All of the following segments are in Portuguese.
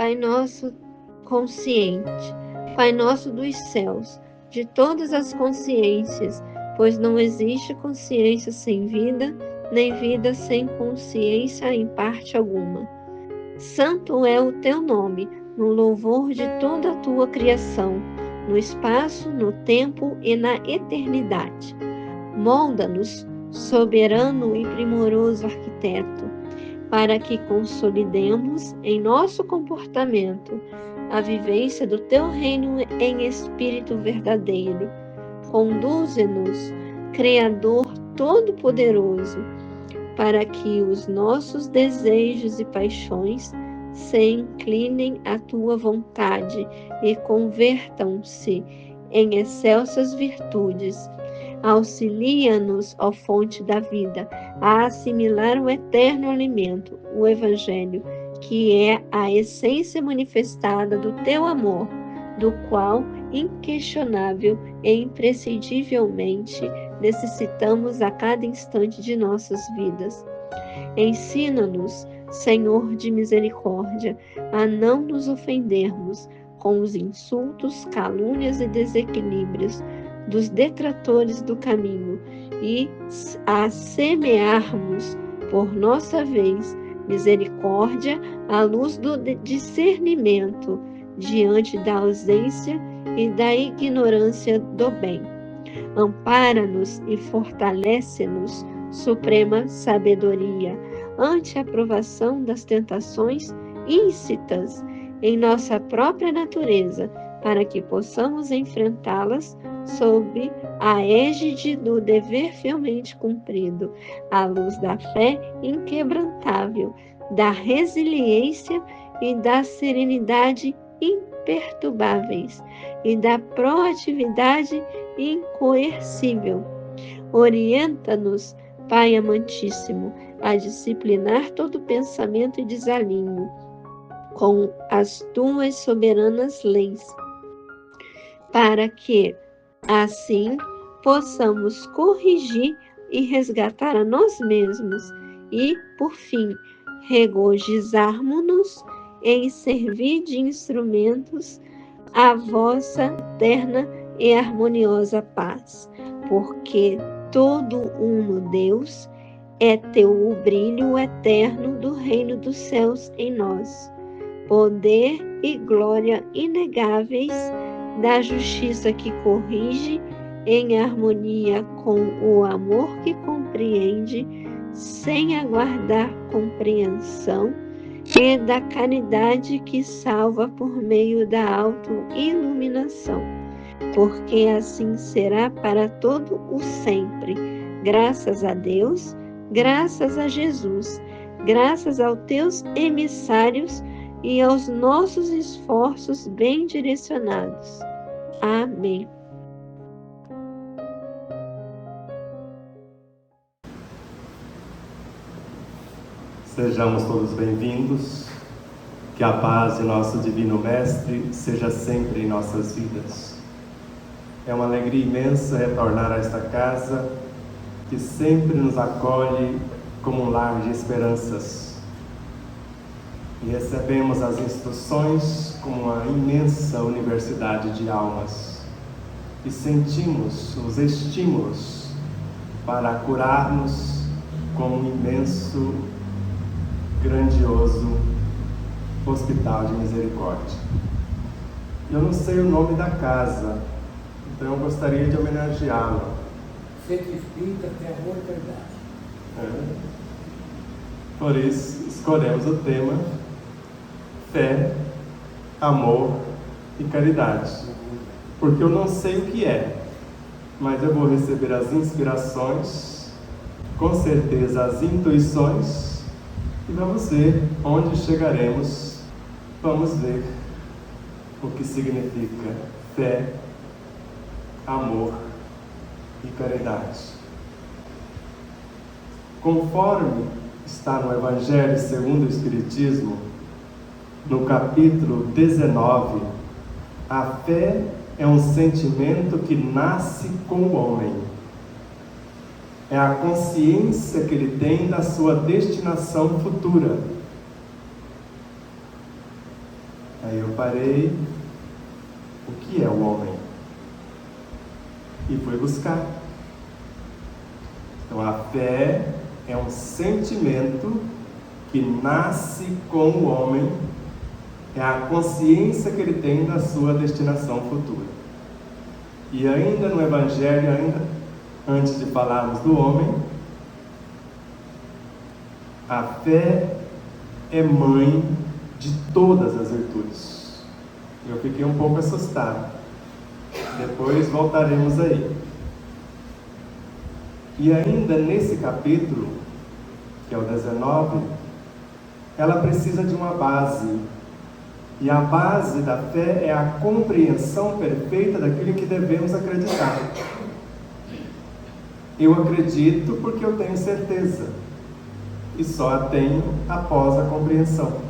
Pai nosso consciente, Pai nosso dos céus, de todas as consciências, pois não existe consciência sem vida, nem vida sem consciência em parte alguma. Santo é o teu nome, no louvor de toda a tua criação, no espaço, no tempo e na eternidade. Molda-nos, soberano e primoroso arquiteto, para que consolidemos em nosso comportamento a vivência do teu reino em espírito verdadeiro. Conduze-nos, Criador Todo-Poderoso, para que os nossos desejos e paixões se inclinem à tua vontade e convertam-se em excelsas virtudes. Auxilia-nos, ó fonte da vida, a assimilar o eterno alimento, o Evangelho, que é a essência manifestada do teu amor, do qual, inquestionável e imprescindivelmente, necessitamos a cada instante de nossas vidas. Ensina-nos, Senhor de misericórdia, a não nos ofendermos com os insultos, calúnias e desequilíbrios dos detratores do caminho e a semearmos, por nossa vez, misericórdia à luz do discernimento diante da ausência e da ignorância do bem. Ampara-nos e fortalece-nos, suprema sabedoria, ante a provação das tentações íncitas em nossa própria natureza, para que possamos enfrentá-las sob a égide do dever fielmente cumprido, à luz da fé inquebrantável, da resiliência e da serenidade imperturbáveis e da proatividade incoercível. Orienta-nos, Pai amantíssimo, a disciplinar todo pensamento e desalinho com as tuas soberanas leis, para que, assim, possamos corrigir e resgatar a nós mesmos e, por fim, regozijarmos-nos em servir de instrumentos à vossa eterna e harmoniosa paz, porque todo uno Deus é teu o brilho eterno do reino dos céus em nós, poder e glória inegáveis da justiça que corrige em harmonia com o amor que compreende sem aguardar compreensão e da caridade que salva por meio da auto-iluminação, porque assim será para todo o sempre, graças a Deus, graças a Jesus, graças aos teus emissários e aos nossos esforços bem direcionados. Amém. Sejamos todos bem-vindos, que a paz de nosso Divino Mestre seja sempre em nossas vidas. É uma alegria imensa retornar a esta casa, que sempre nos acolhe como um lar de esperanças. E recebemos as instruções como uma imensa universidade de almas. E sentimos os estímulos para curar-nos como um imenso, grandioso hospital de misericórdia. Eu não sei o nome da casa, então eu gostaria de homenageá-la. Centro Espírita Fé, Amor e Caridade. Por isso, escolhemos o tema Fé, Amor e Caridade. Porque eu não sei o que é, mas eu vou receber as inspirações, com certeza as intuições, e vamos ver onde chegaremos. Vamos ver o que significa fé, amor e caridade. Conforme está no Evangelho segundo o Espiritismo, no capítulo 19, a fé é um sentimento que nasce com o homem. É a consciência que ele tem da sua destinação futura. Aí eu parei, o que é o homem? E fui buscar. Então a fé é um sentimento que nasce com o homem, é a consciência que ele tem da sua destinação futura. E ainda no Evangelho, antes de falarmos do homem, a fé é mãe de todas as virtudes. Eu fiquei um pouco assustado. Depois voltaremos aí. E ainda nesse capítulo, que é o 19, ela precisa de uma base. E a base da fé é a compreensão perfeita daquilo que devemos acreditar. Eu acredito porque eu tenho certeza. E só a tenho após a compreensão.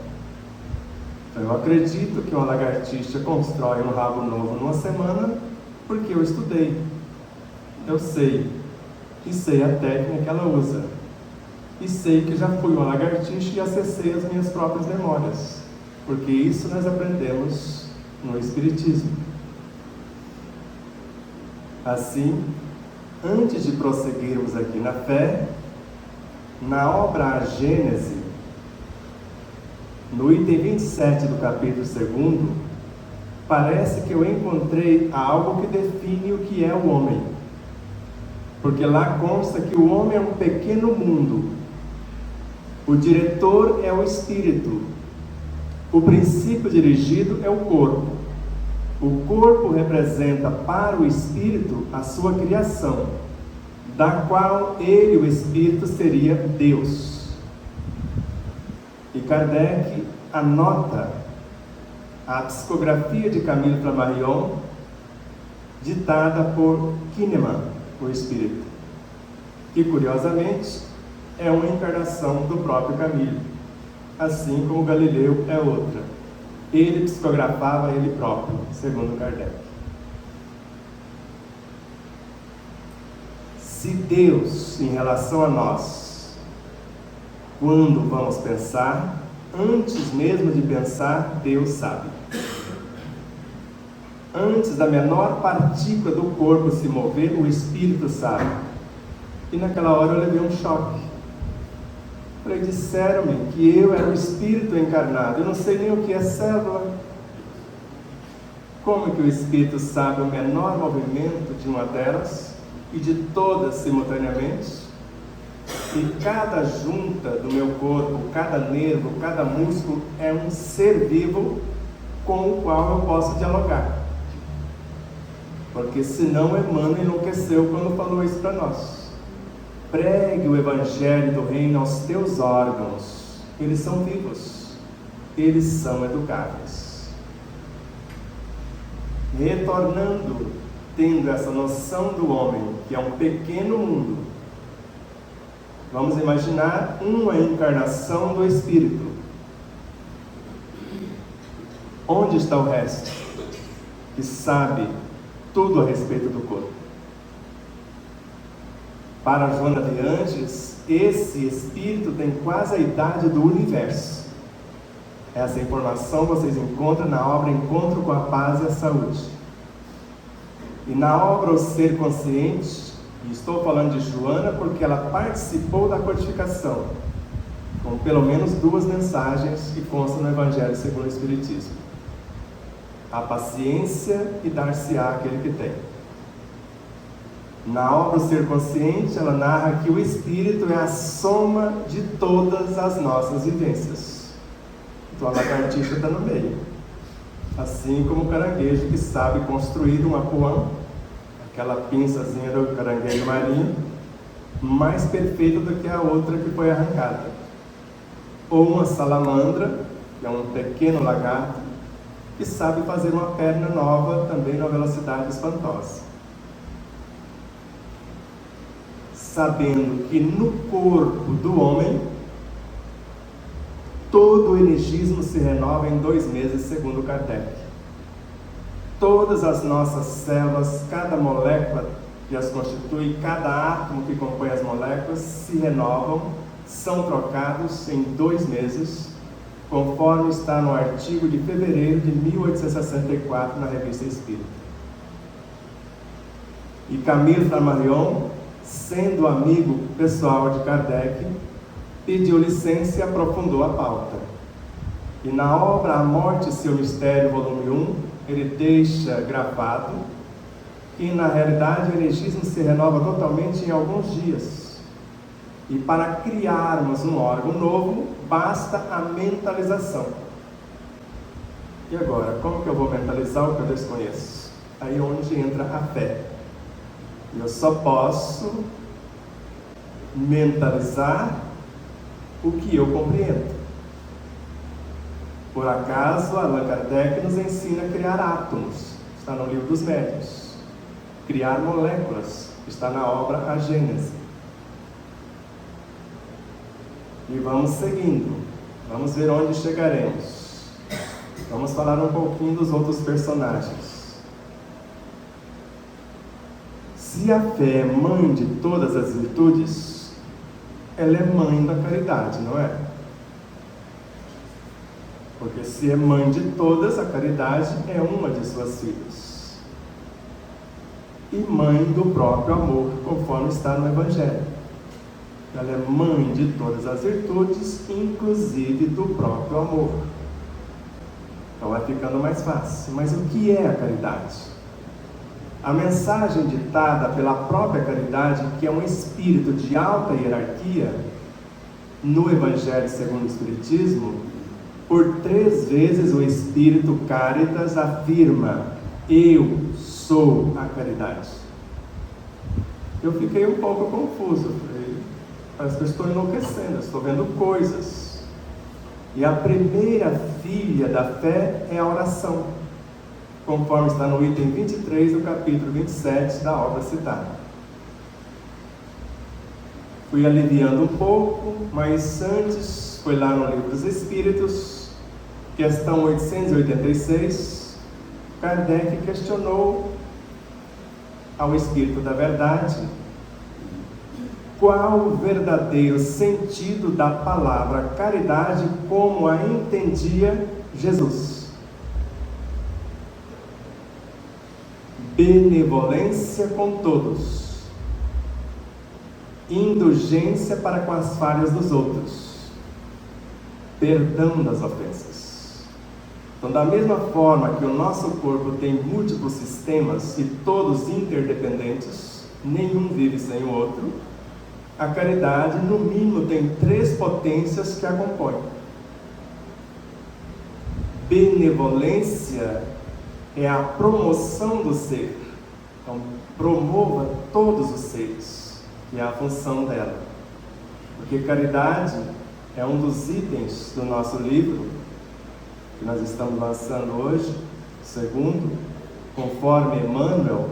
Então eu acredito que uma lagartixa constrói um rabo novo numa semana porque eu estudei. Eu sei. E sei a técnica que ela usa. E sei que já fui uma lagartixa e acessei as minhas próprias memórias. Porque isso nós aprendemos no Espiritismo. Assim, antes de prosseguirmos aqui na fé, na obra A Gênese, no item 27 do capítulo 2, parece que eu encontrei algo que define o que é o homem. Porque lá consta que o homem é um pequeno mundo. O diretor é o espírito. O princípio dirigido é o corpo. O corpo representa para o espírito a sua criação, da qual ele, o espírito, seria Deus. E Kardec anota a psicografia de Camille Flammarion, ditada por Kahneman, o espírito, que curiosamente é uma encarnação do próprio Camille, assim como Galileu é outra. Ele psicografava ele próprio, segundo Kardec. Se Deus, em relação a nós, quando vamos pensar, antes mesmo de pensar, Deus sabe. Antes da menor partícula do corpo se mover, o Espírito sabe. E naquela hora eu levei um choque. Falei, disseram-me que eu era o Espírito encarnado. Eu não sei nem o que é célula. Como que o Espírito sabe o menor movimento de uma delas e de todas simultaneamente? E cada junta do meu corpo, cada nervo, cada músculo é um ser vivo com o qual eu posso dialogar. Porque senão Emmanuel enlouqueceu quando falou isso para nós. Pregue o Evangelho do Reino aos teus órgãos. Eles são vivos. Eles são educáveis. Retornando, tendo essa noção do homem, que é um pequeno mundo, vamos imaginar uma encarnação do Espírito. Onde está o resto? Que sabe tudo a respeito do corpo. Para Joana de Ângeles, esse Espírito tem quase a idade do universo. Essa informação vocês encontram na obra Encontro com a Paz e a Saúde. E na obra O Ser Consciente, e estou falando de Joana porque ela participou da codificação, com pelo menos 2 mensagens que constam no Evangelho segundo o Espiritismo. A paciência e dar-se-á aquele que tem. Na obra O Ser Consciente, ela narra que o Espírito é a soma de todas as nossas vivências. Então a lagartixa está no meio. Assim como o caranguejo que sabe construir uma poã, aquela pinçazinha do caranguejo marinho, mais perfeita do que a outra que foi arrancada. Ou uma salamandra, que é um pequeno lagarto, que sabe fazer uma perna nova também numa velocidade espantosa. Sabendo que no corpo do homem, todo o energismo se renova em 2 meses, segundo Kardec. Todas as nossas células, cada molécula que as constitui, cada átomo que compõe as moléculas, se renovam, são trocados em 2 meses, conforme está no artigo de fevereiro de 1864 na Revista Espírita. E Camille Flammarion, sendo amigo pessoal de Kardec, pediu licença e aprofundou a pauta. E na obra A Morte e Seu Mistério, volume 1, ele deixa gravado que, na realidade, o energismo se renova totalmente em alguns dias. E para criarmos um órgão novo, basta a mentalização. E agora, como que eu vou mentalizar o que eu desconheço? Aí onde entra a fé. Eu só posso mentalizar o que eu compreendo. Por acaso, Allan Kardec nos ensina a criar átomos, está no Livro dos Médiuns. Criar moléculas, está na obra A Gênese. E vamos seguindo, vamos ver onde chegaremos. Vamos falar um pouquinho dos outros personagens. Se a fé é mãe de todas as virtudes, ela é mãe da caridade, não é? Porque se é mãe de todas, a caridade é uma de suas filhas. E mãe do próprio amor, conforme está no Evangelho. Ela é mãe de todas as virtudes, inclusive do próprio amor. Então vai ficando mais fácil. Mas o que é a caridade? A mensagem ditada pela própria caridade, que é um espírito de alta hierarquia, no Evangelho segundo o Espiritismo, por 3 vezes o Espírito Caritas afirma: eu sou a caridade. Eu fiquei um pouco confuso, parece que eu estou enlouquecendo, eu estou vendo coisas. E a primeira filha da fé é a oração, conforme está no item 23 do capítulo 27 da obra citada. Fui aliviando um pouco, mas antes, foi lá no Livro dos Espíritos, questão 886, Kardec questionou ao Espírito da Verdade qual o verdadeiro sentido da palavra caridade como a entendia Jesus. Benevolência com todos, indulgência para com as falhas dos outros, perdão das ofensas. Então, da mesma forma que o nosso corpo tem múltiplos sistemas e todos interdependentes, nenhum vive sem o outro, a caridade, no mínimo, tem 3 potências que a compõem. Benevolência é a promoção do ser. Então, promova todos os seres, que é a função dela. Porque caridade é um dos itens do nosso livro, que nós estamos lançando hoje, segundo, conforme Emmanuel,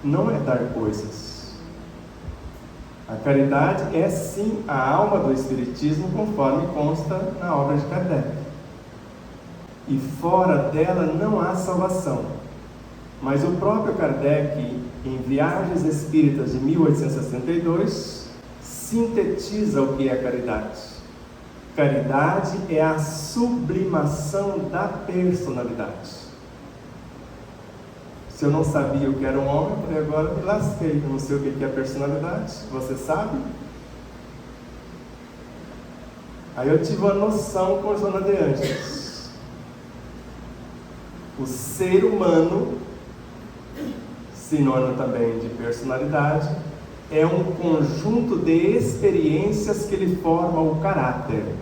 não é dar coisas. A caridade é sim a alma do Espiritismo, conforme consta na obra de Kardec. E fora dela não há salvação. Mas o próprio Kardec, em Viagens Espíritas de 1862, sintetiza o que é caridade. Caridade é a sublimação da personalidade. Se eu não sabia o que era um homem, eu falei, agora me lasquei, eu não sei o que é personalidade. Você sabe? Aí eu tive uma noção com Joana de Ângeles. O ser humano, sinônimo também de personalidade, é um conjunto de experiências que lhe formam o caráter,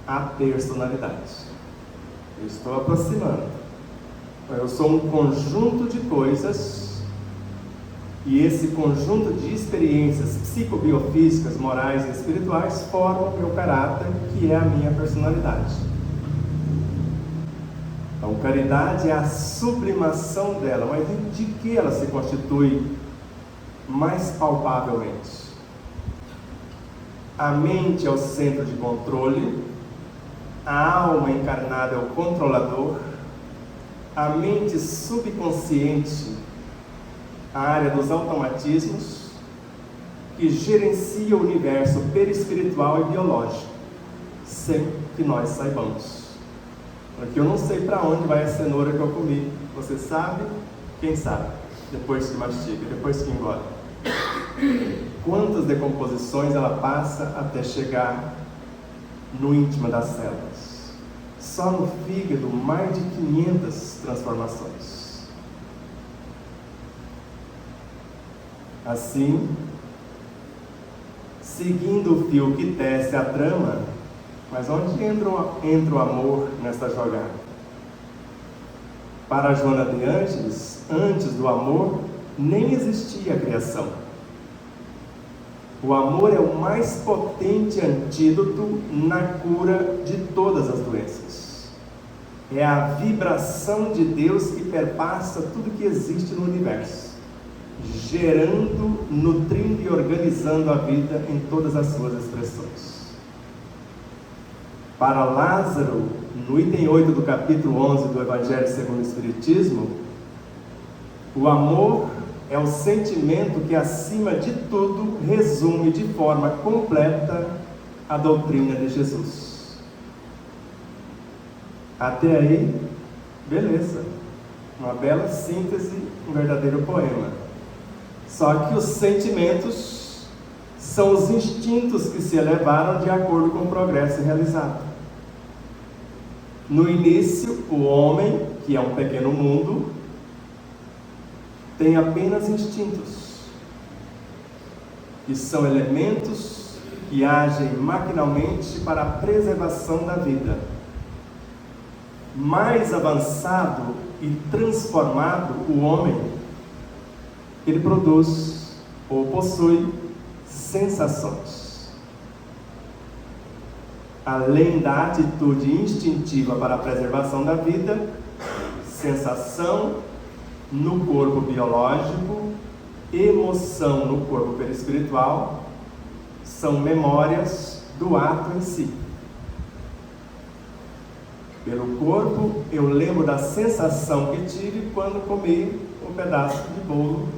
a personalidade. Eu estou aproximando. Eu sou um conjunto de coisas, e esse conjunto de experiências psicobiofísicas, morais e espirituais formam o meu caráter, que é a minha personalidade. Então, caridade é a sublimação dela, mas de que ela se constitui mais palpavelmente? A mente é o centro de controle, a alma encarnada é o controlador, a mente subconsciente, a área dos automatismos, que gerencia o universo perispiritual e biológico. sem que nós saibamos. Porque eu não sei para onde vai a cenoura que eu comi. Você sabe? Quem sabe? Depois que mastiga, depois que engole. Quantas decomposições ela passa até chegar no íntimo das células? Só no fígado, mais de 500 transformações. Assim, seguindo o fio que tece a trama, mas onde entra o amor nessa jogada? Para Joana de Ângeles, antes do amor, nem existia a criação. O amor é o mais potente antídoto na cura de todas as doenças. É a vibração de Deus que perpassa tudo que existe no universo, gerando, nutrindo e organizando a vida em todas as suas expressões. Para Lázaro, no item 8 do capítulo 11 do Evangelho segundo o Espiritismo, o amor é o sentimento que, acima de tudo, resume de forma completa a doutrina de Jesus. Até aí, beleza. Uma bela síntese, um verdadeiro poema. Só que os sentimentos são os instintos que se elevaram de acordo com o progresso realizado. No início, o homem, que é um pequeno mundo, tem apenas instintos, que são elementos que agem maquinalmente para a preservação da vida. Mais avançado e transformado o homem, ele produz ou possui sensações. Além da atitude instintiva para a preservação da vida, sensação no corpo biológico, emoção no corpo perispiritual, são memórias do ato em si. Pelo corpo, eu lembro da sensação que tive quando comi um pedaço de bolo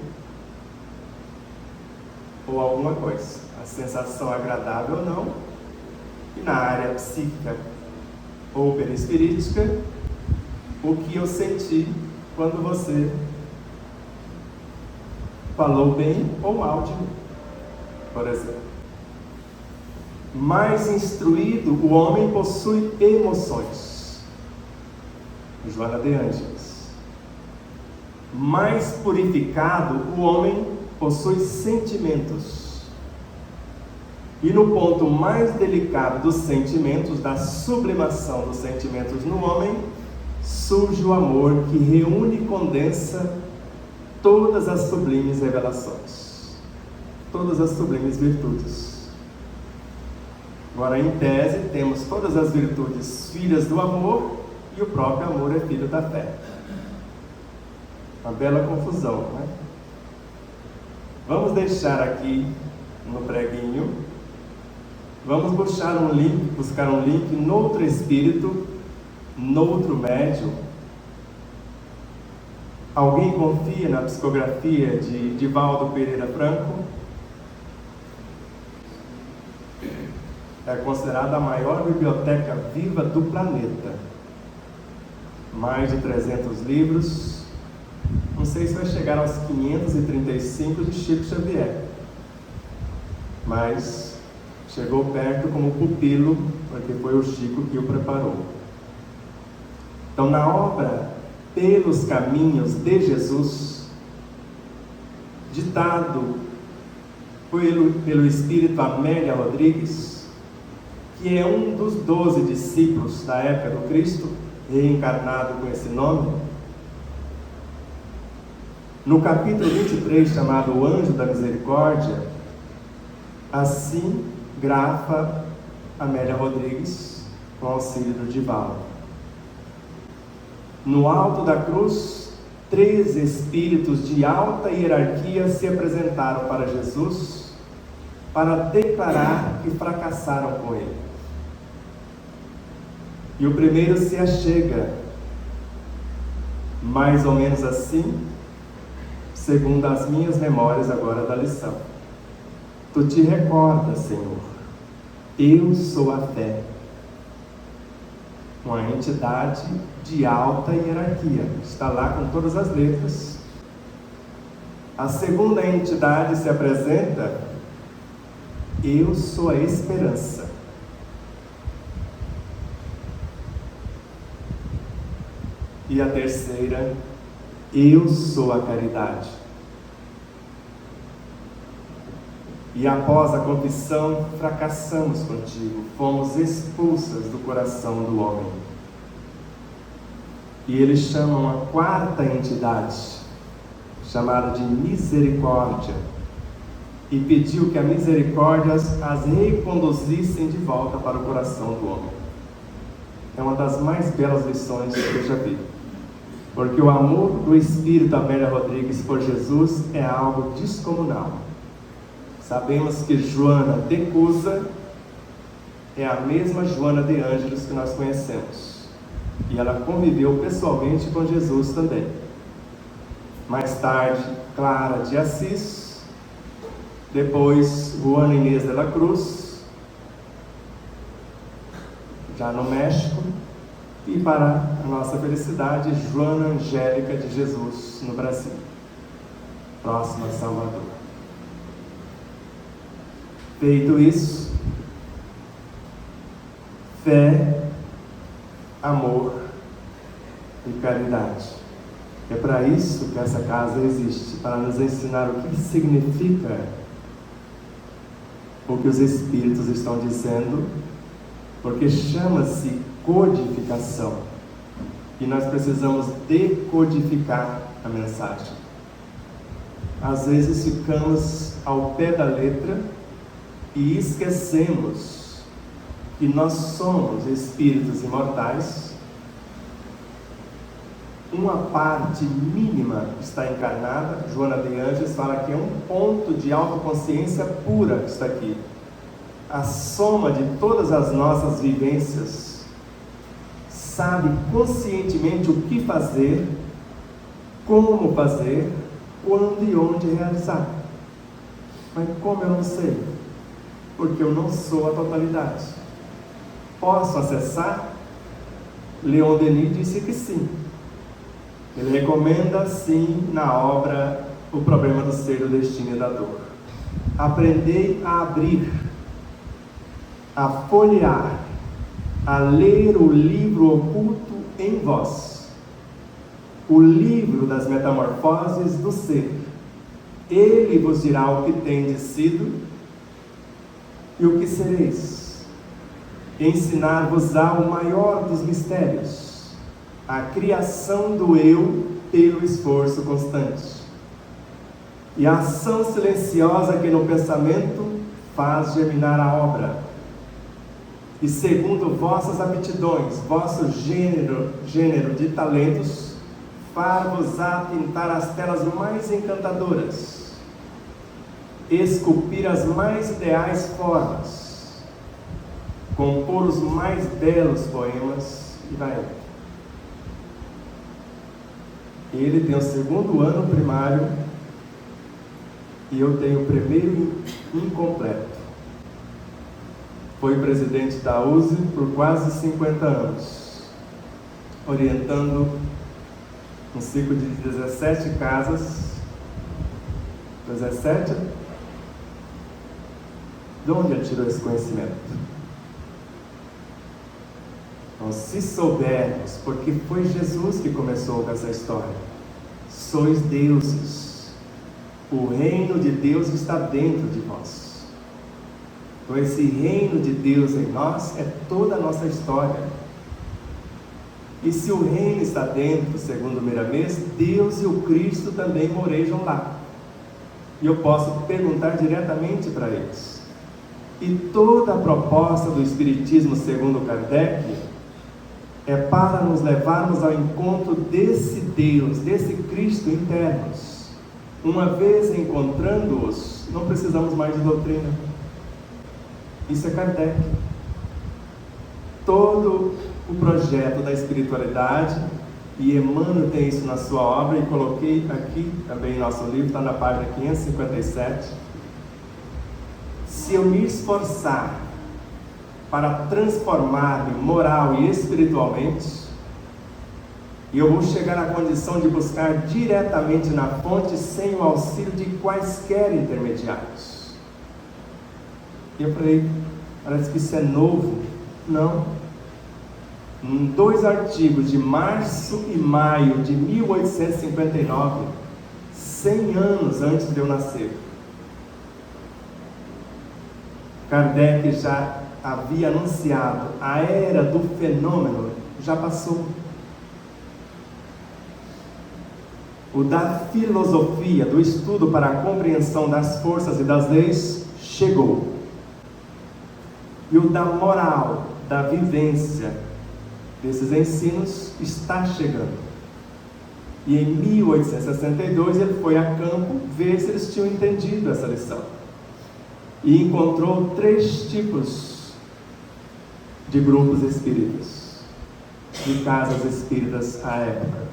ou alguma coisa. A sensação agradável ou não. E na área psíquica ou perispirítica, o que eu senti quando você falou bem ou mal de mim, por exemplo. Mais instruído, o homem possui emoções. Joana de Ângeles. Mais purificado, o homem possui sentimentos. E no ponto mais delicado dos sentimentos, da sublimação dos sentimentos no homem, surge o amor que reúne e condensa todas as sublimes revelações, todas as sublimes virtudes. Agora, em tese, temos todas as virtudes filhas do amor e o próprio amor é filho da fé. Uma bela confusão, não é? Vamos deixar aqui no preguinho, vamos buscar um link noutro espírito, noutro médium. Alguém confia na psicografia de Divaldo Pereira Franco? É considerada a maior biblioteca viva do planeta. Mais de 300 livros. Não sei se vai chegar aos 535 de Chico Xavier, mas chegou perto como pupilo, porque foi o Chico que o preparou. Então, na obra Pelos Caminhos de Jesus, ditado pelo espírito Amélia Rodrigues, que é um dos 12 discípulos da época do Cristo, reencarnado com esse nome, no capítulo 23, chamado O Anjo da Misericórdia, assim grafa Amélia Rodrigues com auxílio do Divaldo. No alto da cruz, 3 espíritos de alta hierarquia se apresentaram para Jesus para declarar que fracassaram com ele. E o primeiro se achega, mais ou menos assim, segundo as minhas memórias agora da lição. Tu te recordas, Senhor, eu sou a fé, uma entidade de alta hierarquia. Está lá com todas as letras. A segunda entidade se apresenta: eu sou a esperança. E a terceira: eu sou a caridade. E após a confissão, fracassamos contigo, fomos expulsas do coração do homem. E eles chamam a quarta entidade, chamada de misericórdia, e pediu que a misericórdia as reconduzissem de volta para o coração do homem. É uma das mais belas lições que eu já vi, porque o amor do Espírito Amélia Rodrigues por Jesus é algo descomunal. Sabemos que Joana de Cusa é a mesma Joana de Ângeles que nós conhecemos, e ela conviveu pessoalmente com Jesus também. Mais tarde, Clara de Assis, depois Juana Inês de la Cruz, já no México, e para a nossa felicidade, Joana Angélica de Jesus no Brasil, próxima a Salvador. Feito isso, fé, amor e caridade. É para isso que essa casa existe, para nos ensinar o que significa o que os Espíritos estão dizendo, porque chama-se codificação. E nós precisamos decodificar a mensagem. Às vezes ficamos ao pé da letra e esquecemos que nós somos espíritos imortais. Uma parte mínima está encarnada. Joana de Ângeles fala que é um ponto de autoconsciência pura que está aqui. A soma de todas as nossas vivências sabe conscientemente o que fazer, como fazer, quando e onde realizar. Mas como eu não sei? Porque eu não sou a totalidade. Posso acessar? Leon Denis disse que sim. Ele recomenda, sim, na obra O Problema do Ser, do Destino e da Dor. Aprendei a abrir, a folhear, a ler o livro oculto em vós, o livro das metamorfoses do ser. Ele vos dirá o que tendes sido e o que sereis. Ensinar-vos-á o maior dos mistérios, a criação do eu pelo esforço constante, e a ação silenciosa que no pensamento faz germinar a obra. E segundo vossas aptidões, vosso gênero de talentos, far-vos-á pintar as telas mais encantadoras, esculpir as mais ideais formas, compor os mais belos poemas, e vai. Ele tem o segundo ano primário e eu tenho o primeiro incompleto. Foi presidente da USE por quase 50 anos, orientando um ciclo de 17 casas. 17? De onde ele tirou esse conhecimento? Então, se soubermos, porque foi Jesus que começou com essa história, sois deuses, o reino de Deus está dentro de vós. Então esse reino de Deus em nós é toda a nossa história. E se o reino está dentro, segundo Miramês, Deus e o Cristo também morejam lá. E eu posso perguntar diretamente para eles. E toda a proposta do Espiritismo, segundo Kardec, é para nos levarmos ao encontro desse Deus, desse Cristo internos. Uma vez encontrando-os, não precisamos mais de doutrina. Isso é Kardec. Todo o projeto da espiritualidade, e Emmanuel tem isso na sua obra, e coloquei aqui também em nosso livro, está na página 557. Se eu me esforçar para transformar-me moral e espiritualmente, e eu vou chegar à condição de buscar diretamente na fonte sem o auxílio de quaisquer intermediários. E eu falei, parece que isso é novo. Não. Em 2 artigos de março e maio de 1859, 100 anos antes de eu nascer, Kardec já havia anunciado: a era do fenômeno já passou. O da filosofia, do estudo para a compreensão das forças e das leis, chegou. E o da moral, da vivência desses ensinos está chegando. E em 1862 ele foi a campo ver se eles tinham entendido essa lição. E encontrou 3 tipos de grupos espíritas, de casas espíritas à época.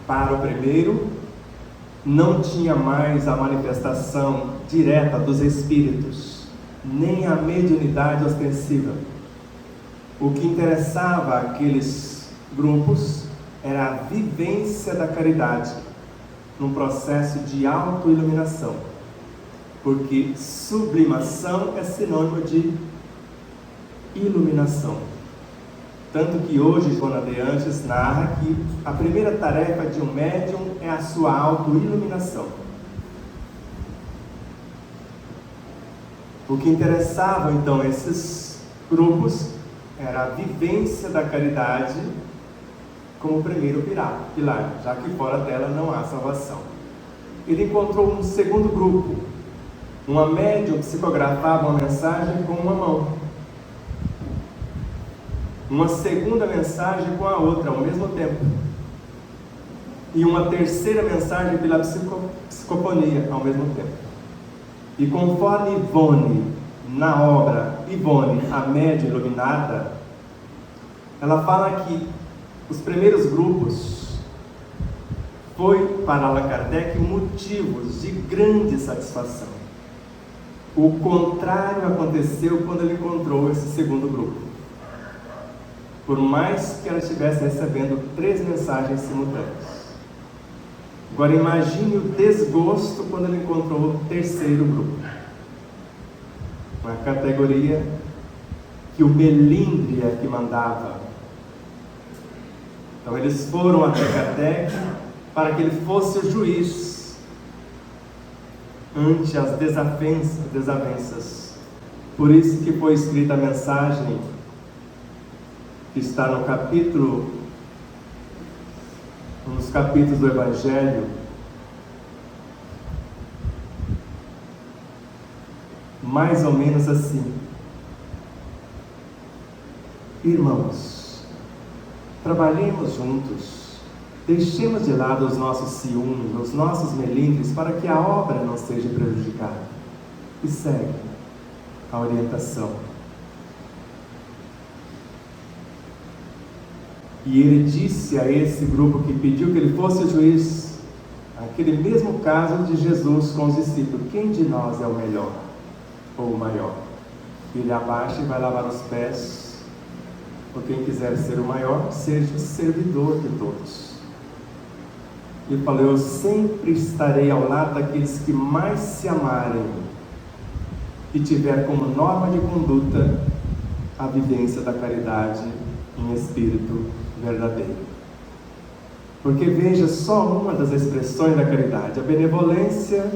Para o primeiro, não tinha mais a manifestação direta dos espíritos, nem a mediunidade ostensiva. O que interessava aqueles grupos era a vivência da caridade, num processo de autoiluminação, porque sublimação é sinônimo de iluminação. Tanto que hoje Joana de Angelis narra que a primeira tarefa de um médium é a sua autoiluminação. O que interessava então esses grupos era a vivência da caridade como primeiro pilar, já que fora dela não há salvação. Ele encontrou um segundo grupo, uma médium que psicografava uma mensagem com uma mão, uma segunda mensagem com a outra ao mesmo tempo, e uma terceira mensagem pela psicofonia ao mesmo tempo. E conforme Ivone, na obra Ivone, a médium iluminada, ela fala que os primeiros grupos foi para Allan Kardec motivos de grande satisfação. O contrário aconteceu quando ele encontrou esse segundo grupo. Por mais que ela estivesse recebendo 3 mensagens simultâneas. Agora imagine o desgosto quando ele encontrou o terceiro grupo. Uma categoria que o melindre é que mandava. Então eles foram até Kardec para que ele fosse o juiz ante as desavenças. Por isso que foi escrita a mensagem que está no capítulo, um dos capítulos do Evangelho, mais ou menos assim: irmãos, trabalhemos juntos, deixemos de lado os nossos ciúmes, os nossos melindres, para que a obra não seja prejudicada. E segue a orientação. E ele disse a esse grupo que pediu que ele fosse o juiz, aquele mesmo caso de Jesus com os discípulos: quem de nós é o melhor ou o maior? Ele abaixa e vai lavar os pés, por quem quiser ser o maior, seja o servidor de todos. Ele falou: eu sempre estarei ao lado daqueles que mais se amarem e tiver como norma de conduta a vivência da caridade em espírito verdadeiro. Porque veja só uma das expressões da caridade: a benevolência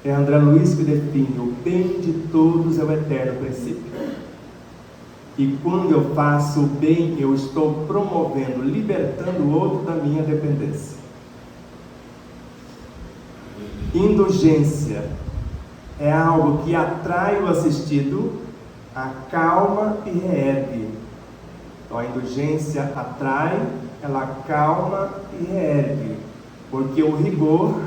é André Luiz que define: o bem de todos é o eterno princípio. E quando eu faço o bem, eu estou promovendo, libertando o outro da minha dependência. Indulgência é algo que atrai o assistido, acalma e reergue. Então a indulgência atrai, ela acalma e reergue, porque o rigor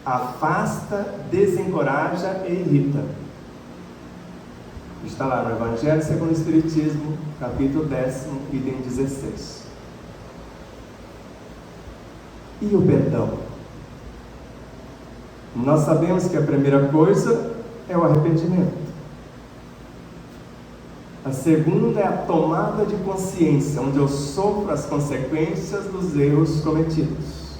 afasta, desencoraja e irrita. Está lá no Evangelho segundo o Espiritismo, capítulo 10, item 16. e o perdão. Nós sabemos que a primeira coisa é o arrependimento. A segunda é a tomada de consciência, onde eu sofro as consequências dos erros cometidos.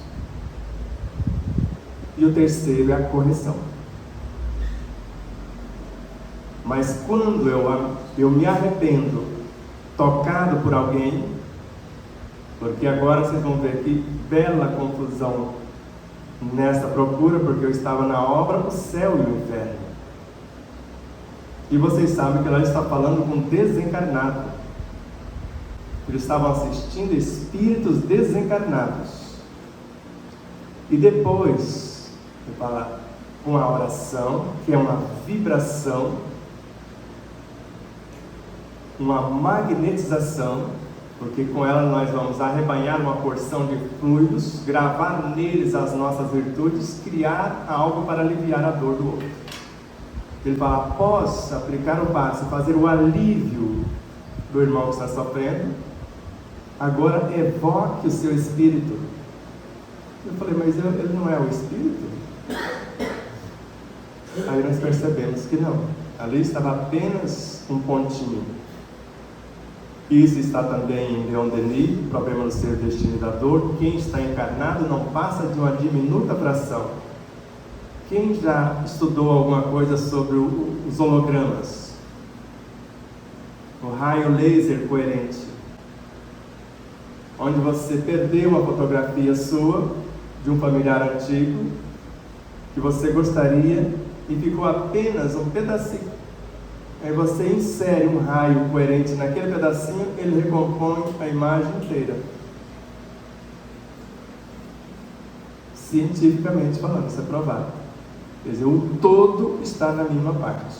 E o terceiro é a correção. Mas quando eu me arrependo, tocado por alguém, porque agora vocês vão ver que bela confusão nessa procura, porque eu estava na obra o céu e o inferno. E vocês sabem que ela está falando com desencarnado. Eles estavam assistindo espíritos desencarnados. E depois, eu falo, com a oração, que é uma vibração, uma magnetização, porque com ela nós vamos arrebanhar uma porção de fluidos, gravar neles as nossas virtudes, criar algo para aliviar a dor do outro. Ele fala, após aplicar o passe, fazer o alívio do irmão que está sofrendo, agora evoque o seu espírito. Eu falei, mas ele não é o espírito? Aí nós percebemos que não, ali estava apenas um pontinho. Isso está também em Leon Denis, Problema do Ser, Destino e da Dor. Quem está encarnado não passa de uma diminuta fração. Quem já estudou alguma coisa sobre os hologramas? O raio laser coerente, onde você perdeu uma fotografia sua, de um familiar antigo, que você gostaria, e ficou apenas um pedacinho. Aí você insere um raio coerente naquele pedacinho, ele recompõe a imagem inteira. Cientificamente falando, isso é provado. Quer dizer, o todo está na mínima parte.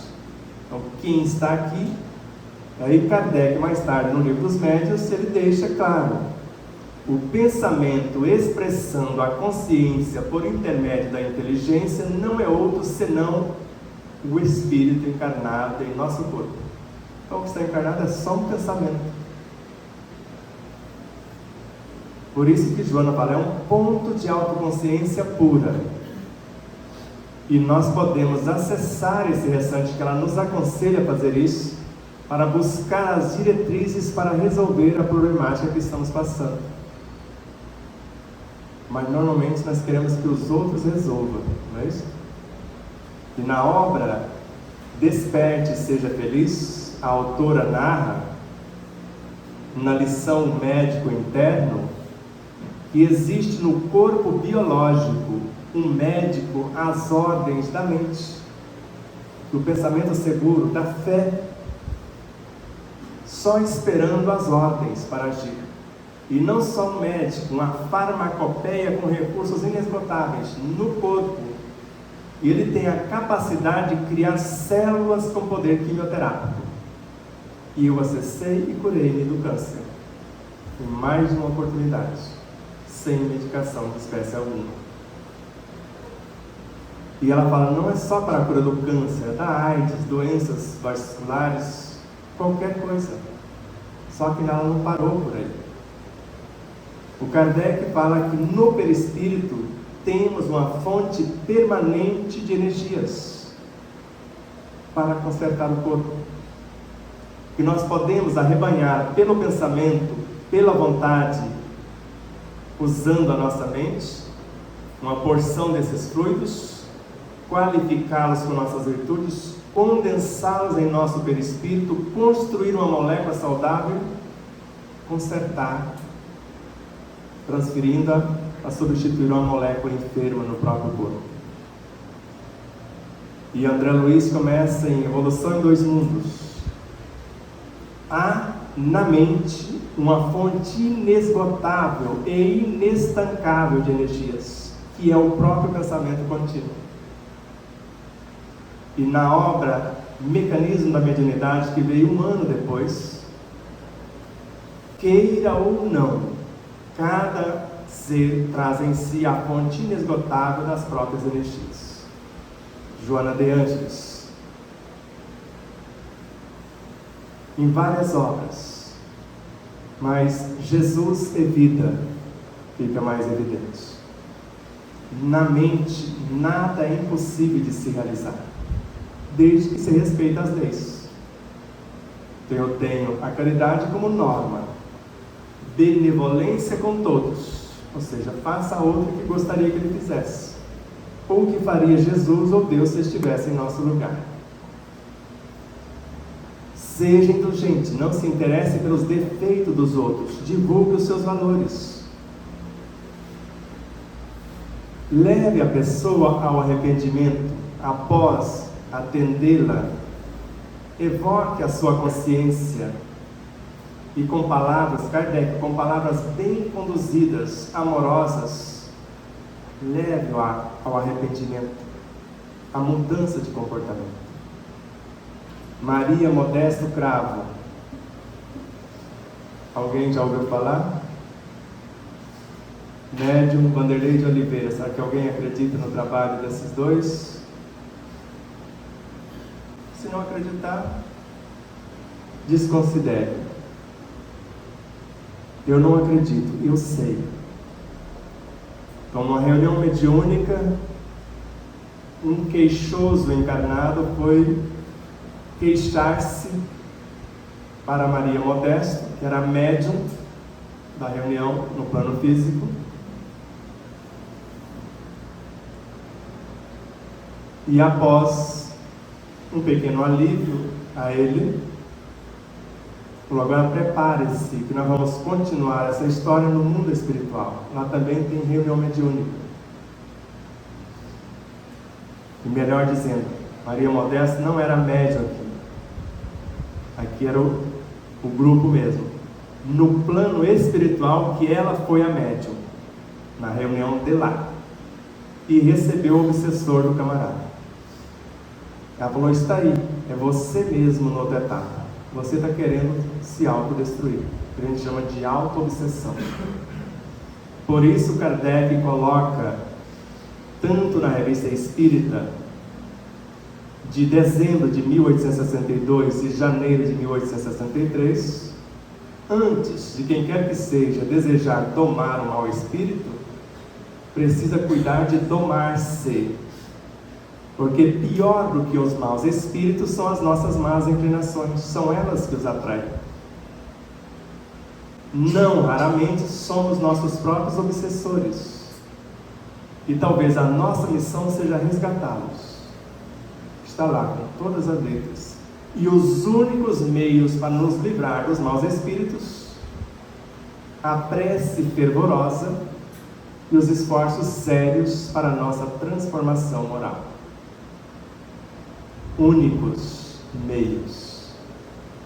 Então, quem está aqui, aí Kardec, mais tarde, no Livro dos Médiuns, ele deixa claro: o pensamento expressando a consciência por intermédio da inteligência não é outro senão o espírito encarnado em nosso corpo. Então, o que está encarnado é só um pensamento. Por isso que Joana fala, é um ponto de autoconsciência pura. E nós podemos acessar esse restante, que ela nos aconselha a fazer isso, para buscar as diretrizes para resolver a problemática que estamos passando. Mas normalmente nós queremos que os outros resolvam, não é isso? E na obra Desperte e Seja Feliz, a autora narra, na lição médico interno, que existe no corpo biológico um médico às ordens da mente, do pensamento seguro, da fé, só esperando as ordens para agir. E não só um médico, uma farmacopeia com recursos inesgotáveis no corpo. E ele tem a capacidade de criar células com poder quimioterápico. E eu acessei e curei-me do câncer, em mais de uma oportunidade, sem medicação de espécie alguma. E ela fala, não é só para a cura do câncer, da AIDS, doenças vasculares, qualquer coisa. Só que ela não parou por aí. O Kardec fala que no perispírito temos uma fonte permanente de energias para consertar o corpo. Que nós podemos arrebanhar pelo pensamento, pela vontade, usando a nossa mente, uma porção desses fluidos, qualificá-los com nossas virtudes, condensá-los em nosso perispírito, construir uma molécula saudável, consertar, transferindo-a a substituir uma molécula enferma no próprio corpo. E André Luiz começa em Evolução em Dois Mundos. Há na mente uma fonte inesgotável e inestancável de energias, que é o próprio pensamento contínuo. E na obra Mecanismo da Mediunidade, que veio um ano depois, queira ou não, cada ser traz em si a fonte inesgotável das próprias energias. Joana de Ângeles, em várias obras, mas Jesus e vida fica mais evidente. Na mente, nada é impossível de se realizar, desde que se respeite as leis. Então eu tenho a caridade como norma, benevolência com todos, ou seja, faça a outro que gostaria que ele fizesse, ou o que faria Jesus ou Deus se estivesse em nosso lugar. Seja indulgente, não se interesse pelos defeitos dos outros, divulgue os seus valores. Leve a pessoa ao arrependimento, após atendê-la, evoque a sua consciência e com palavras, Kardec, com palavras bem conduzidas, amorosas, leve-o ao arrependimento, à mudança de comportamento. Maria Modesto Cravo. Alguém já ouviu falar? Médium Vanderlei de Oliveira. Será que alguém acredita no trabalho desses dois? Se não acreditar, desconsidere. Eu não acredito, eu sei. Então, numa reunião mediúnica, um queixoso encarnado foi queixar-se para Maria Modesto, que era médium da reunião no plano físico. E após um pequeno alívio a ele, falou: agora prepare-se, que nós vamos continuar essa história no mundo espiritual. Lá também tem reunião mediúnica. E melhor dizendo, Maria Modesto não era médium aqui. Aqui era o grupo mesmo. No plano espiritual que ela foi a médium, na reunião de lá. E recebeu o obsessor do camarada. Ela falou: está aí, é você mesmo na outra etapa. Você está querendo se autodestruir. Que a gente chama de auto-obsessão. Por isso Kardec coloca, tanto na Revista Espírita, de dezembro de 1862 e janeiro de 1863, antes de quem quer que seja desejar domar o mau espírito, precisa cuidar de domar-se. Porque pior do que os maus espíritos são as nossas más inclinações, são elas que os atraem. Não raramente somos nossos próprios obsessores. E talvez a nossa missão seja resgatá-los. Está lá com todas as letras. E os únicos meios para nos livrar dos maus espíritos: a prece fervorosa e os esforços sérios para a nossa transformação moral. Únicos meios.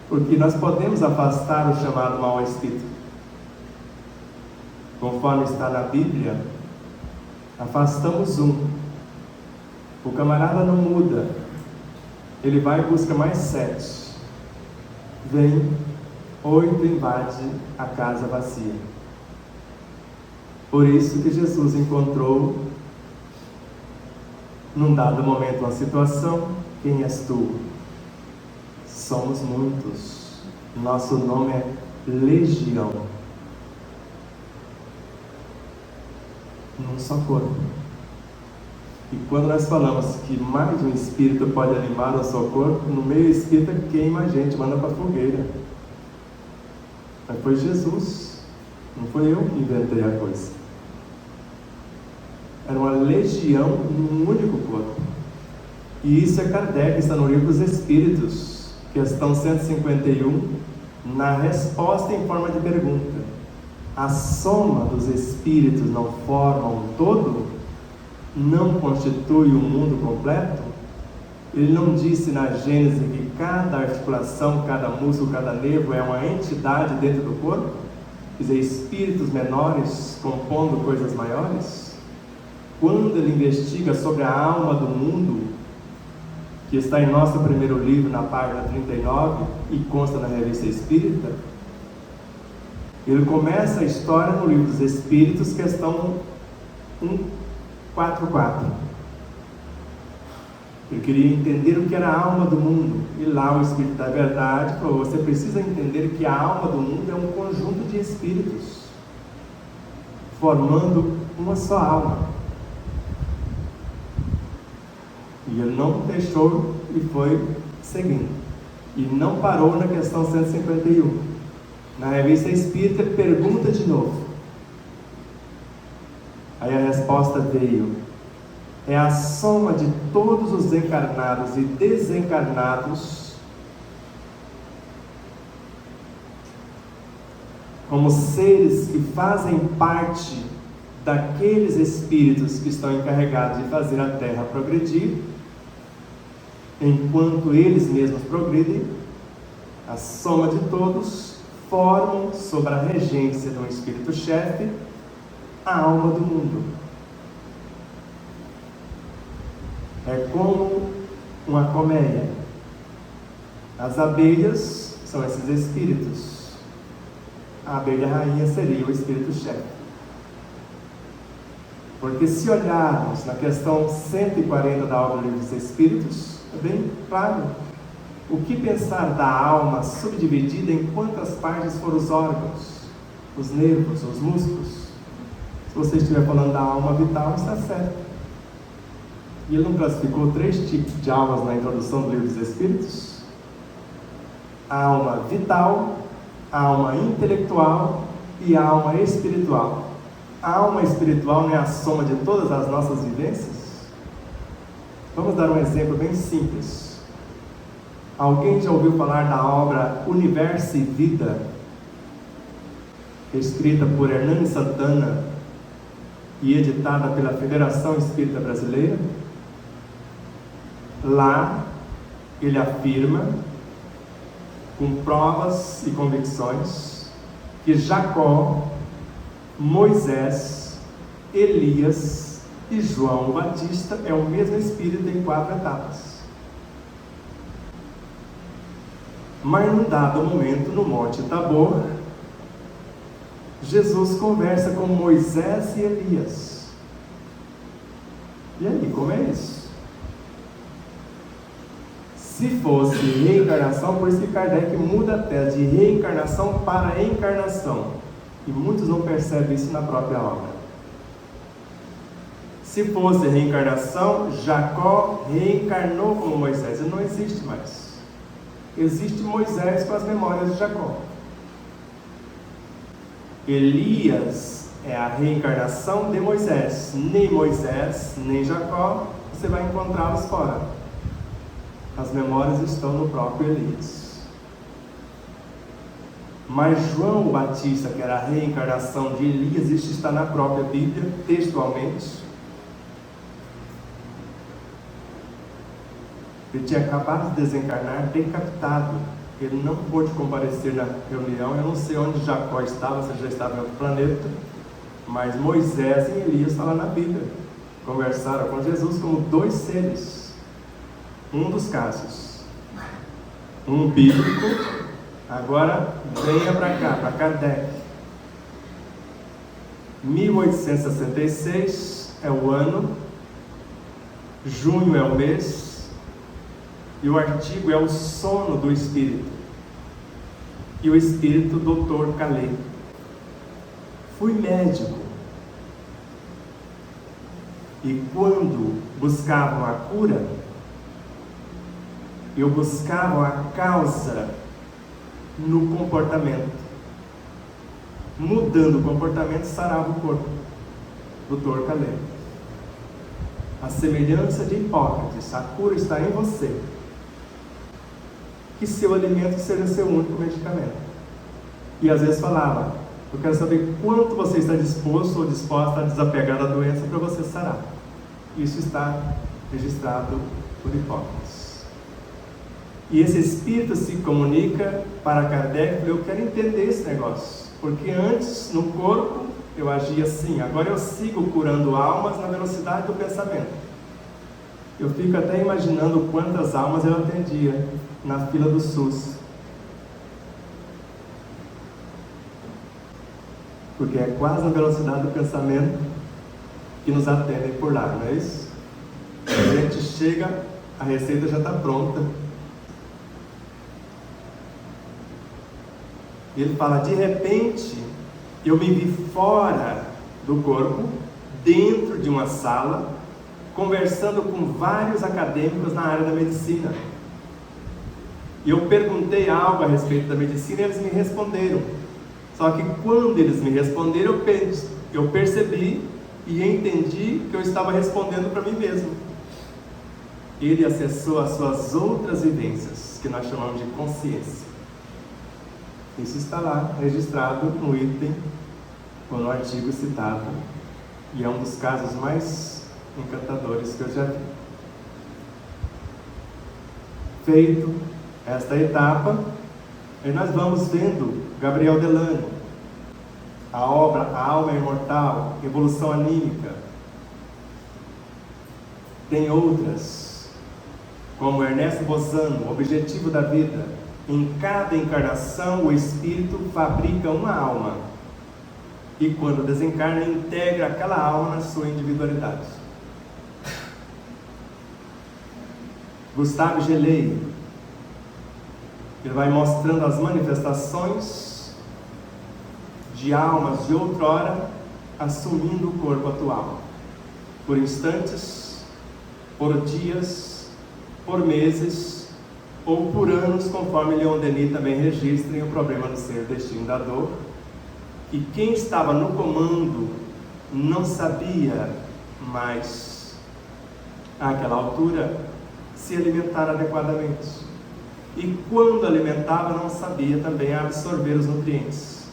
Porque nós podemos afastar o chamado mau espírito. Conforme está na Bíblia, afastamos um. O camarada não muda. Ele vai e busca mais 7. Vem, 8 invade a casa vazia. Por isso que Jesus encontrou, num dado momento, uma situação: quem és tu? Somos muitos. Nosso nome é Legião. Num só corpo. E quando nós falamos que mais de um espírito pode animar o seu corpo, no meio espírita queima a gente, manda para a fogueira. Mas foi Jesus, não foi eu que inventei a coisa. Era uma legião num único corpo. E isso é Kardec, está no Livro dos Espíritos, questão 151, na resposta em forma de pergunta: a soma dos espíritos não forma um todo? Não constitui um mundo completo? Ele não disse na Gênesis que cada articulação, cada músculo, cada nervo é uma entidade dentro do corpo? Quer dizer, espíritos menores compondo coisas maiores? Quando ele investiga sobre a alma do mundo, que está em nosso primeiro livro, na página 39, e consta na Revista Espírita, ele começa a história no Livro dos Espíritos, questão 144. Ele queria entender o que era a alma do mundo. E lá o Espírito da Verdade falou: você precisa entender que a alma do mundo é um conjunto de espíritos, formando uma só alma. E ele não deixou e foi seguindo. E não parou na questão 151. Na Revista Espírita, pergunta de novo. Aí a resposta veio: é a soma de todos os encarnados e desencarnados como seres que fazem parte daqueles espíritos que estão encarregados de fazer a Terra progredir, enquanto eles mesmos progridem. A soma de todos formam, sob a regência de um espírito-chefe, a alma do mundo. É como uma colmeia. As abelhas são esses espíritos. A abelha rainha seria o espírito-chefe. Porque se olharmos na questão 140 da obra do Livro dos Espíritos, é bem claro. O que pensar da alma subdividida em quantas partes foram os órgãos, os nervos, os músculos? Se você estiver falando da alma vital, está certo. E ele não classificou 3 tipos de almas na introdução do Livro dos Espíritos? A alma vital, a alma intelectual e a alma espiritual. A alma espiritual não é a soma de todas as nossas vivências? Vamos dar um exemplo bem simples. Alguém já ouviu falar da obra Universo e Vida, escrita por Hernani Santana e editada pela Federação Espírita Brasileira? Lá, ele afirma, com provas e convicções, que Jacó, Moisés, Elias e João Batista é o mesmo Espírito em 4 etapas. Mas num dado momento, no Monte Tabor, Jesus conversa com Moisés e Elias. E aí, como é isso? Se fosse reencarnação, por isso que Kardec muda a tese de reencarnação para encarnação. E muitos não percebem isso na própria obra. Se fosse reencarnação, Jacó reencarnou como Moisés. Ele não existe mais. Existe Moisés com as memórias de Jacó. Elias é a reencarnação de Moisés. Nem Moisés, nem Jacó, você vai encontrá-los fora. As memórias estão no próprio Elias. Mas João Batista, que era a reencarnação de Elias, isso está na própria Bíblia, textualmente. Ele tinha acabado de desencarnar, decapitado. Ele não pôde comparecer na reunião. Eu não sei onde Jacó estava, se ele já estava em outro planeta. Mas Moisés e Elias estão lá na Bíblia. Conversaram com Jesus como 2 seres. Um dos casos. Um bíblico. Agora, venha para cá, para Kardec. 1866 é o ano, junho é o mês, e o artigo é o sono do espírito. E o espírito, Dr. Calais. Fui médico. E quando buscavam a cura, eu buscava a causa no comportamento. Mudando o comportamento, sarava o corpo. Dr. Calais. A semelhança de Hipócrates, a cura está em você. Que seu alimento seja seu único medicamento. E às vezes falava: eu quero saber quanto você está disposto ou disposta a desapegar da doença para você sarar. Isso está registrado por Hipócrates. E esse espírito se comunica para Kardec. Eu quero entender esse negócio, porque antes no corpo eu agia assim, agora eu sigo curando almas na velocidade do pensamento. Eu fico até imaginando quantas almas eu atendia na fila do SUS, porque é quase na velocidade do pensamento que nos atendem por lá, não é isso? A gente chega, a receita já está pronta. E ele fala: de repente, eu me vi fora do corpo, dentro de uma sala, conversando com vários acadêmicos na área da medicina. E eu perguntei algo a respeito da medicina e eles me responderam. Só que quando eles me responderam, eu percebi e entendi que eu estava respondendo para mim mesmo. Ele acessou as suas outras vivências, que nós chamamos de consciência. Isso está lá, registrado no item, ou no artigo citado. E é um dos casos mais encantadores que eu já vi. Feito esta etapa, aí nós vamos vendo Gabriel Delano, a obra A Alma Imortal, Evolução Anímica. Tem outras, como Ernesto Bozano, Objetivo da Vida. Em cada encarnação, o espírito fabrica uma alma e quando desencarna, integra aquela alma na sua individualidade. Gustavo Gelei, ele vai mostrando as manifestações de almas de outrora assumindo o corpo atual, por instantes, por dias, por meses ou por anos, conforme Leon Denis também registra em O Problema do Ser, Destino da Dor, que quem estava no comando não sabia mais, àquela altura, se alimentar adequadamente. E quando alimentava, não sabia também absorver os nutrientes.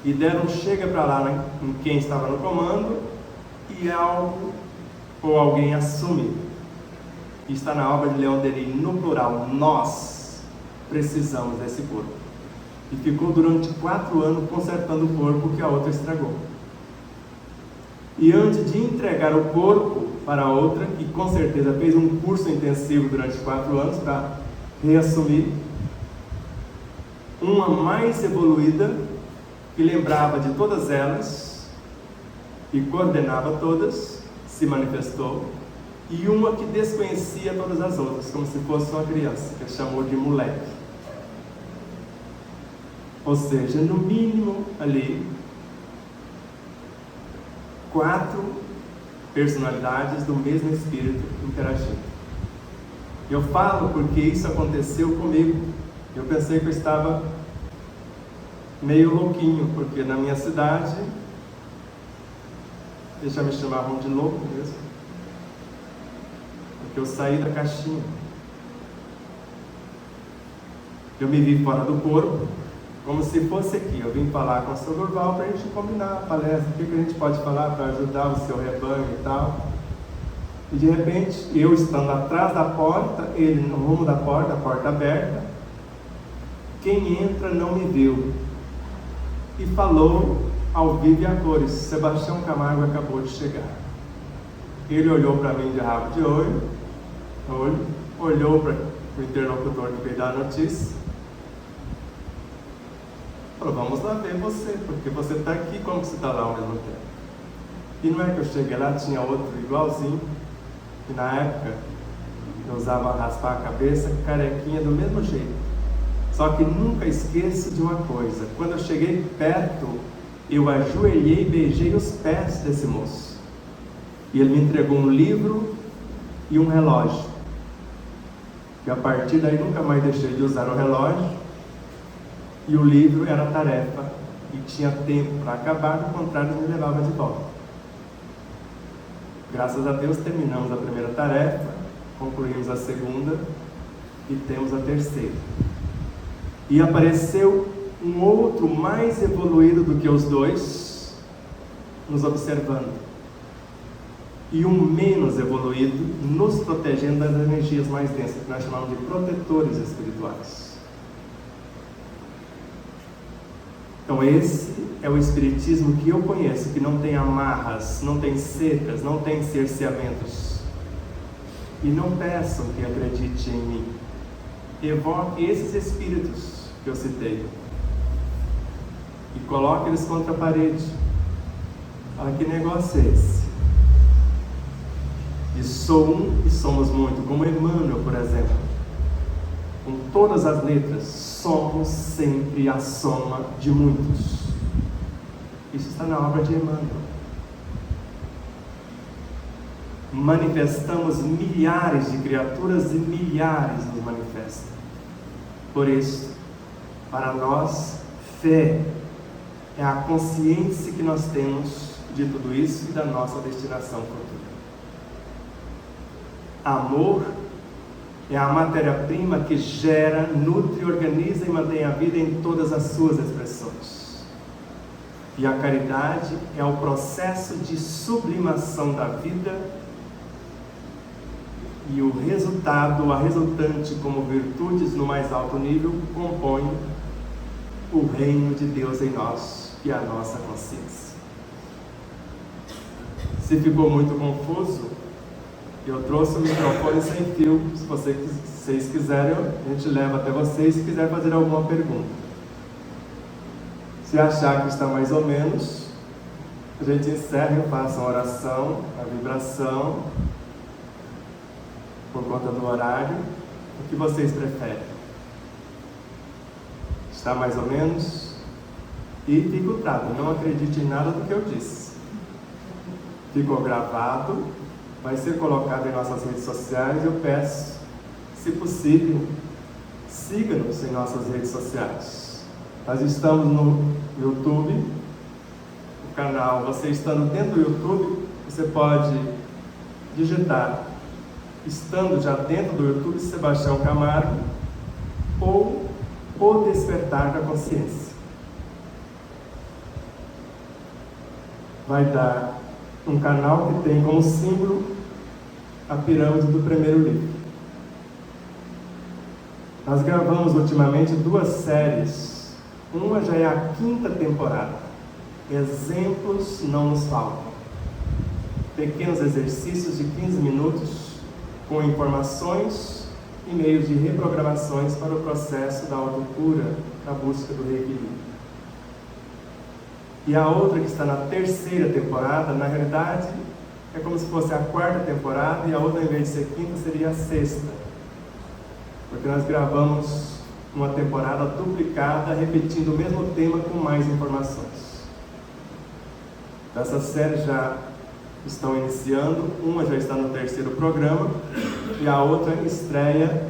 E deram chega para lá em quem estava no comando e algo ou alguém assume. E está na obra de Leon Denis, no plural, nós precisamos desse corpo. E ficou durante 4 anos consertando o corpo que a outra estragou. E antes de entregar o corpo para a outra, que com certeza fez um curso intensivo durante 4 anos para reassumir, uma mais evoluída, que lembrava de todas elas e coordenava todas, se manifestou, e uma que desconhecia todas as outras, como se fosse uma criança, que chamou de moleque. Ou seja, no mínimo ali 4 personalidades do mesmo espírito interagindo. Eu falo porque isso aconteceu comigo. Eu pensei que eu estava meio louquinho, porque na minha cidade eles já me chamavam de louco mesmo, porque eu saí da caixinha. Eu me vi fora do corpo, como se fosse aqui. Eu vim falar com o Sr. Durval para a gente combinar a palestra, o que a gente pode falar para ajudar o seu rebanho e tal. E de repente, eu estando atrás da porta, ele no rumo da porta, a porta aberta, quem entra não me viu. E falou ao vivo e a cores: Sebastião Camargo acabou de chegar. Ele olhou para mim de rabo de olho, olhou para o interlocutor que veio dar a notícia, falou: vamos lá ver você, porque você está aqui, como você está lá ao mesmo tempo. E não é que eu cheguei lá, tinha outro igualzinho, que na época eu usava raspar a cabeça, carequinha do mesmo jeito. Só que nunca esqueço de uma coisa: quando eu cheguei perto, eu ajoelhei e beijei os pés desse moço. E ele me entregou um livro e um relógio. E a partir daí nunca mais deixei de usar o relógio. E o livro era tarefa e tinha tempo para acabar, do contrário me levava de volta. Graças a Deus terminamos a primeira tarefa, concluímos a segunda e temos a terceira. E apareceu um outro mais evoluído do que os dois, nos observando. E um menos evoluído nos protegendo das energias mais densas, que nós chamamos de protetores espirituais. Então esse é o espiritismo que eu conheço, que não tem amarras, não tem secas, não tem cerceamentos. E não peçam que acredite em mim. Evoque esses espíritos que eu citei e coloque eles contra a parede. Fala: que negócio é esse? E sou um e somos muito, como Emmanuel, por exemplo. Com todas as letras, somos sempre a soma de muitos. Isso está na obra de Emmanuel. manifestamos milhares de criaturas e milhares nos manifestam. Por isso, para nós, fé é a consciência que nós temos de tudo isso e da nossa destinação futura. Amor é a matéria-prima que gera, nutre, organiza e mantém a vida em todas as suas expressões. E a caridade é o processo de sublimação da vida e o resultado, a resultante como virtudes no mais alto nível, compõe o reino de Deus em nós e a nossa consciência. Se ficou muito confuso, eu trouxe o microfone sem fio. Se vocês quiserem, a gente leva até vocês, se quiser fazer alguma pergunta. Se achar que está mais ou menos, a gente encerra e faça a oração, a vibração, por conta do horário. O que vocês preferem? Está mais ou menos? E fique o trato, não acredite em nada do que eu disse. Ficou gravado, vai ser colocado em nossas redes sociais. Eu peço, se possível, siga-nos em nossas redes sociais. Nós estamos no YouTube, o canal, você estando dentro do YouTube, você pode digitar, estando já dentro do YouTube, Sebastião Camargo, ou O Despertar da Consciência. Vai dar um canal que tem como símbolo a pirâmide do primeiro livro. Nós gravamos ultimamente 2 séries. Uma já é a 5ª temporada. Exemplos não nos faltam. Pequenos exercícios de 15 minutos com informações e meios de reprogramações para o processo da autocura, da busca do reequilíbrio. E a outra, que está na 3ª temporada, na realidade é como se fosse a 4ª temporada, e a outra, em vez de ser 5ª, seria a 6ª, porque nós gravamos uma temporada duplicada, repetindo o mesmo tema com mais informações. Essas séries já estão iniciando, uma já está no 3º programa e a outra estreia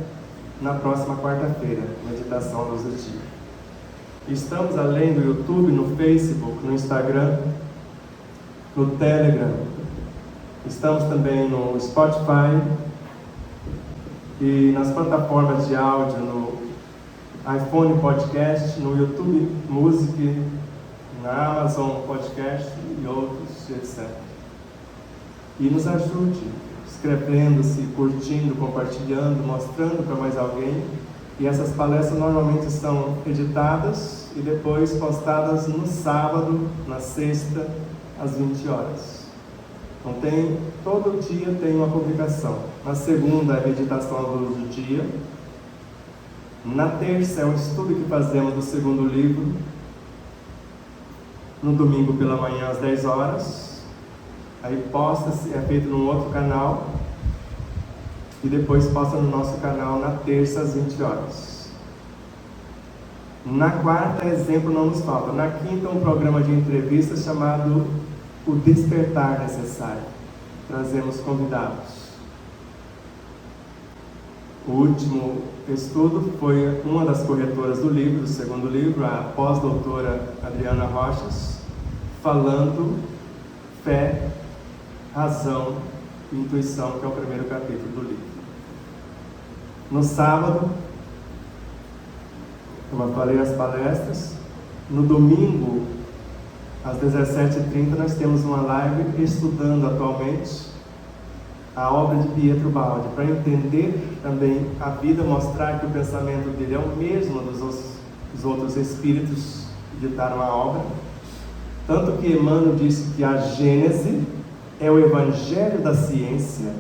na próxima quarta-feira, Meditação Luz do Dia. Estamos além do YouTube, no Facebook, no Instagram, no Telegram. Estamos também no Spotify e nas plataformas de áudio, no iPhone Podcast, no YouTube Music, na Amazon Podcast e outros, etc. E nos ajude, inscrevendo-se, curtindo, compartilhando, mostrando para mais alguém. E essas palestras normalmente são editadas e depois postadas no sábado, na sexta, às 20 horas. Então todo dia tem uma publicação. Na segunda é a meditação à luz do dia. Na terça é um estudo que fazemos do 2º livro. No domingo pela manhã às 10 horas. Aí posta-se, é feito num outro canal. E depois posta no nosso canal na terça às 20 horas. Na quarta, exemplo não nos falta. Na quinta, um programa de entrevistas chamado O Despertar Necessário. Trazemos convidados. O último estudo foi uma das corretoras do livro, do 2º livro, a pós-doutora Adriana Rochas, falando fé, razão e intuição, que é o 1º capítulo do livro. No sábado, como eu falei, as palestras. No domingo, às 17h30, nós temos uma live estudando atualmente a obra de Pietro Baldi, para entender também a vida, mostrar que o pensamento dele é o mesmo dos outros espíritos que ditaram a obra. Tanto que Emmanuel disse que a Gênese é o evangelho da ciência,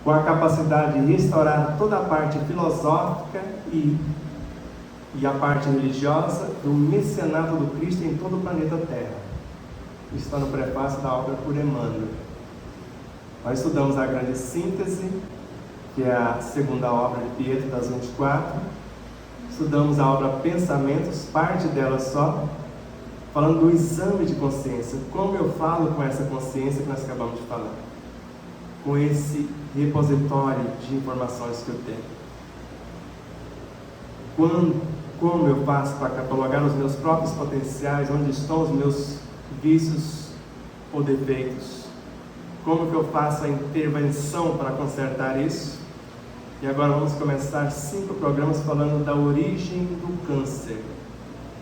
com a capacidade de restaurar toda a parte filosófica e a parte religiosa do messianato do Cristo em todo o planeta Terra. Isso está no prefácio da obra por Emmanuel. Nós estudamos a Grande Síntese, que é a 2ª obra de Pietro, das 24. Estudamos a obra Pensamentos, parte dela só, falando do exame de consciência. Como eu falo com essa consciência que nós acabamos de falar? Com esse repositório de informações que eu tenho. Como eu faço para catalogar os meus próprios potenciais, onde estão os meus vícios ou defeitos? Como que eu faço a intervenção para consertar isso? E agora vamos começar 5 programas falando da origem do câncer,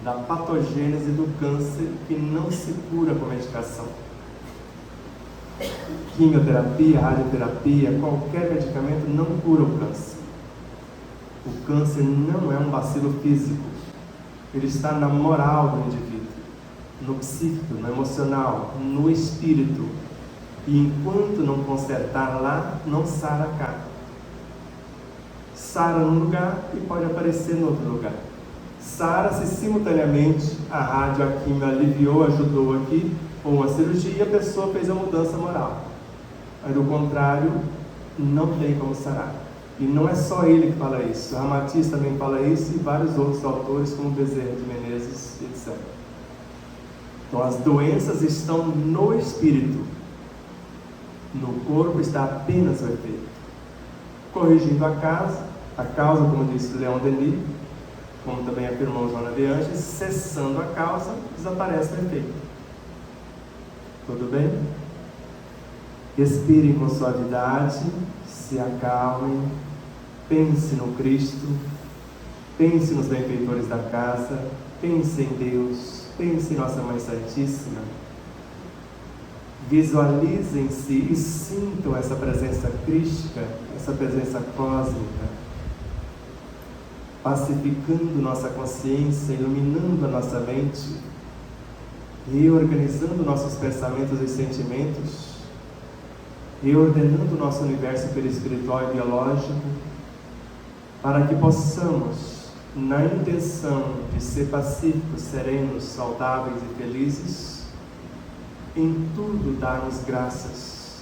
da patogênese do câncer que não se cura com medicação. Quimioterapia, radioterapia, qualquer medicamento não cura o câncer. O câncer não é um bacilo físico. Ele está na moral do indivíduo, no psíquico, no emocional, no espírito. E enquanto não consertar lá, não sara cá. Sara num lugar e pode aparecer no outro lugar. Sara-se simultaneamente, a rádio, a quimio aliviou, ajudou aqui, ou uma cirurgia, e a pessoa fez a mudança moral. Mas do contrário, não tem como sarar. E não é só ele que fala isso, Ramatiz também fala isso e vários outros autores, como Bezerra de Menezes, etc. Então as doenças estão no espírito, no corpo está apenas o efeito. Corrigindo a causa, como disse Leon Denis, como também afirmou Joana de Angelis, cessando a causa, desaparece o efeito. Tudo bem? Respirem com suavidade, se acalmem, pense no Cristo, pense nos benfeitores da casa, pense em Deus, pense em Nossa Mãe Santíssima. Visualizem-se e sintam essa presença crística, essa presença cósmica, pacificando nossa consciência, iluminando a nossa mente, reorganizando nossos pensamentos e sentimentos, reordenando o nosso universo perispiritual e biológico, para que possamos, na intenção de ser pacíficos, serenos, saudáveis e felizes, em tudo darmos graças,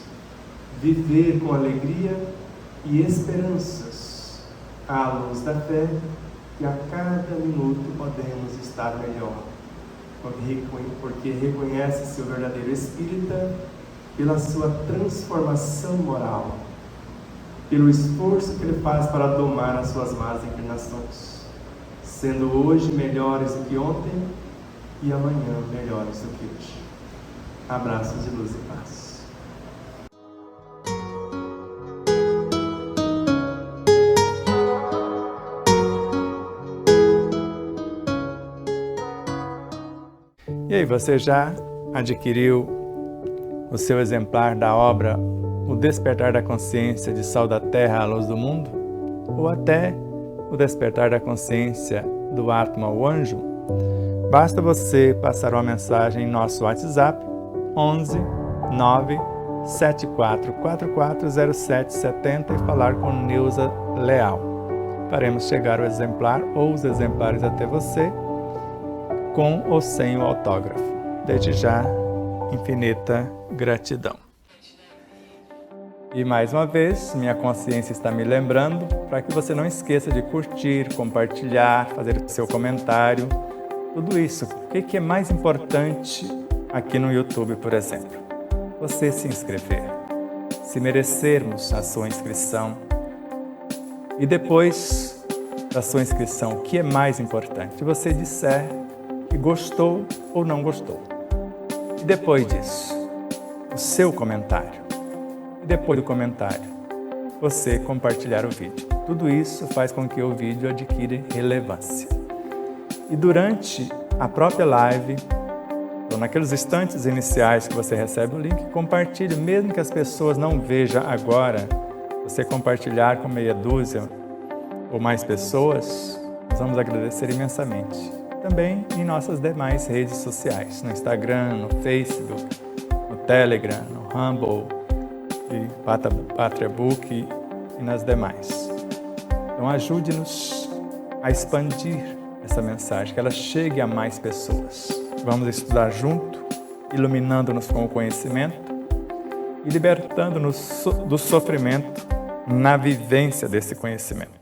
viver com alegria e esperanças, à luz da fé, que a cada minuto podemos estar melhor, porque reconhece-se o verdadeiro espírita pela sua transformação moral, pelo esforço que ele faz para domar as suas más inclinações, sendo hoje melhores do que ontem e amanhã melhores do que hoje. Abraços de luz e paz. E aí, você já adquiriu o seu exemplar da obra O Despertar da Consciência de Sal da Terra à Luz do Mundo? Ou até O Despertar da Consciência do Atma, o Anjo? Basta você passar uma mensagem em nosso WhatsApp 11 9 74440770 e falar com Neuza Leal. Faremos chegar o exemplar ou os exemplares até você, com ou sem o autógrafo. Desde já, infinita gratidão. E mais uma vez, minha consciência está me lembrando para que você não esqueça de curtir, compartilhar, fazer seu comentário, tudo isso. O que é mais importante aqui no YouTube, por exemplo? Você se inscrever, se merecermos a sua inscrição. E depois da sua inscrição, o que é mais importante? Você disser que gostou ou não gostou. E depois disso, o seu comentário. E depois do comentário, você compartilhar o vídeo. Tudo isso faz com que o vídeo adquira relevância. E durante a própria live, ou naqueles instantes iniciais que você recebe o link, compartilhe, mesmo que as pessoas não vejam agora, você compartilhar com meia dúzia ou mais pessoas, nós vamos agradecer imensamente. Também em nossas demais redes sociais, no Instagram, no Facebook, no Telegram, no Rumble, e PatriaBook e nas demais. Então ajude-nos a expandir essa mensagem, que ela chegue a mais pessoas. Vamos estudar junto, iluminando-nos com o conhecimento e libertando-nos do sofrimento na vivência desse conhecimento.